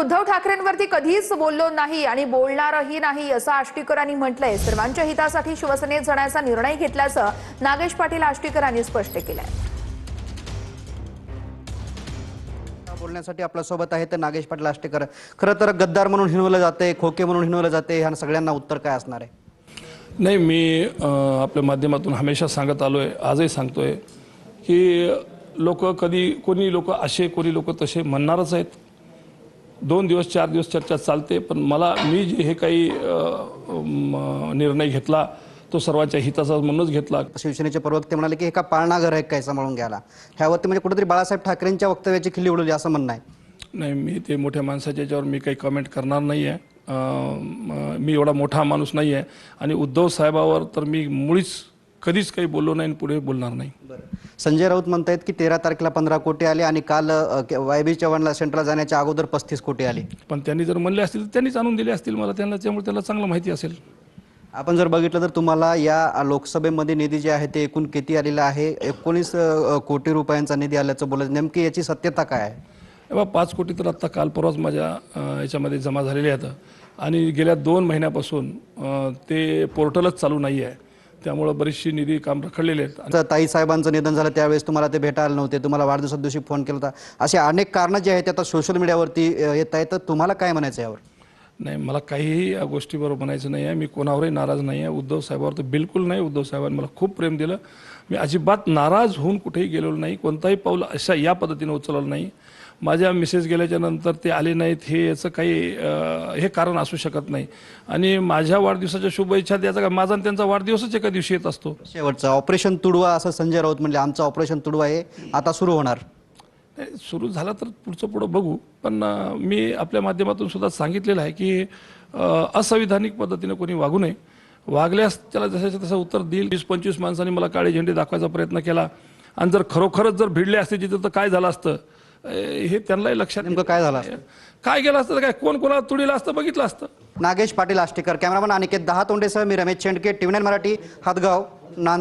उद्धव ठाकरेंवरती कधीच बोललो नाही आणि बोलणारही नाही असं आष्टीकरांनी म्हटलंय। सर्वांच्या हितासाठी शिवसेनेत जाण्याचा निर्णय घेतल्याचं नागेश पाटील आष्टीकरांनी स्पष्ट केलंय। बोलण्यासाठी आपल्या सोबत आहे ते नागेश पाटील आष्टीकर। खरं तर गद्दार म्हणून हिणवलं जाते, खोके म्हणून हिणवलं जाते, ह्या सगळ्यांना उत्तर काय असणार आहे? नाही, मी आपल्या माध्यमातून हमेशा सांगत आलोय, आजही सांगतोय की कोणी लोक असे, कोणी लोक तसे म्हणणारच आहेत। 2 दिवस 4 दिवस चर्चा चालते, पण मी जे हे काही निर्णय घेतला तो सर्वांच्या हिताचा म्हणूनच घेतला। शिवसेनेचे प्रवक्ते म्हणाले की हे का पाळणा घर आहे काय सांभाळून घ्यायला, ह्यावरती म्हणजे कुठेतरी बाळासाहेब ठाकरेंच्या वक्तव्याची खिल्ली उडवली असं म्हणणं आहे। नाही, मी ते मोठ्या माणसाच्या याच्यावर मी काही कमेंट करणार नाही आहे। मी एवढा मोठा माणूस नाही आहे आणि उद्धव साहेबावर तर मी मुळीच कधीच काही बोललो नाही आणि पुढे बोलणार नाही। संजय राऊत म्हणतायत की 13 तारखेला 15 कोटी आले आणि काल YB चव्हाणला सेंटरला जाण्याच्या अगोदर 35 कोटी आले। पण त्यांनी जर म्हणले असतील तर त्यांनीच आणून दिले असतील मला, त्यामुळे त्याला चांगलं माहिती असेल। आपण जर बघितलं तर तुम्हाला या लोकसभेमध्ये निधी जे आहे ते एकूण किती आलेला आहे? 19 कोटी रुपयांचा निधी आल्याचं बोलत, नेमकी याची सत्यता काय आहे? 5 कोटी तर आत्ता काल परवाच माझ्या याच्यामध्ये जमा झालेले आहेत आणि गेल्या 2 महिन्यापासून ते पोर्टलच चालू नाही आहे, त्यामुळे बरीचशी निधी काम रखडलेले आहेत। ताई साहेबांचं निधन झालं त्यावेळेस तुम्हाला ते भेटायला नव्हते, तुम्हाला वाढदिवसा दिवशी फोन केला होता, असे अनेक कारणं जे आहेत आता सोशल मीडियावरती येत आहेत, तर तुम्हाला काय म्हणायचं यावर? नाही, मला काहीही या गोष्टीवर म्हणायचं नाही आहे। मी कोणावरही नाराज नाही आहे, उद्धव साहेबावर तर बिलकुल नाही। उद्धव साहेबांनी मला खूप प्रेम दिलं, मी अजिबात नाराज होऊन कुठेही गेलेलो नाही, कोणताही पाऊल अशा या पद्धतीने उचललं नाही। माझ्या मिसेस गेल्याच्या नंतर ते आले नाहीत हे याचं काही हे कारण असू शकत नाही आणि माझ्या वाढदिवसाच्या शुभेच्छा द्यायचा का, माझा आणि त्यांचा वाढदिवसच एका दिवशी येत असतो। शेवटचं ऑपरेशन तुडवा असं संजय राऊत म्हणजे आमचं ऑपरेशन तुडवा आहे आता सुरू होणार। सुरू झाला तर पुढं बघू, पण मी आपल्या माध्यमातून सुद्धा सांगितलेलं आहे की असंविधानिक पद्धतीने कोणी वागू नये, वागल्यास त्याला जसं तसं उत्तर देईल। 20-25 माणसांनी मला काळे झेंडे दाखवायचा प्रयत्न केला आणि जर खरोखरच जर भिडले असते तिथं तर काय झालं असतं हे त्यांनाही लक्षात नेमकं काय झालं असतं, काय गेलं असतं, काय कोण कोणाला तुडीला असतं बघितलं असतं। नागेश पाटील आष्टीकर, कॅमेरामन अनिकेत दहातोंडेसह मी रमेश चेंडके, TV9 मराठी, हातगाव, नांदेड।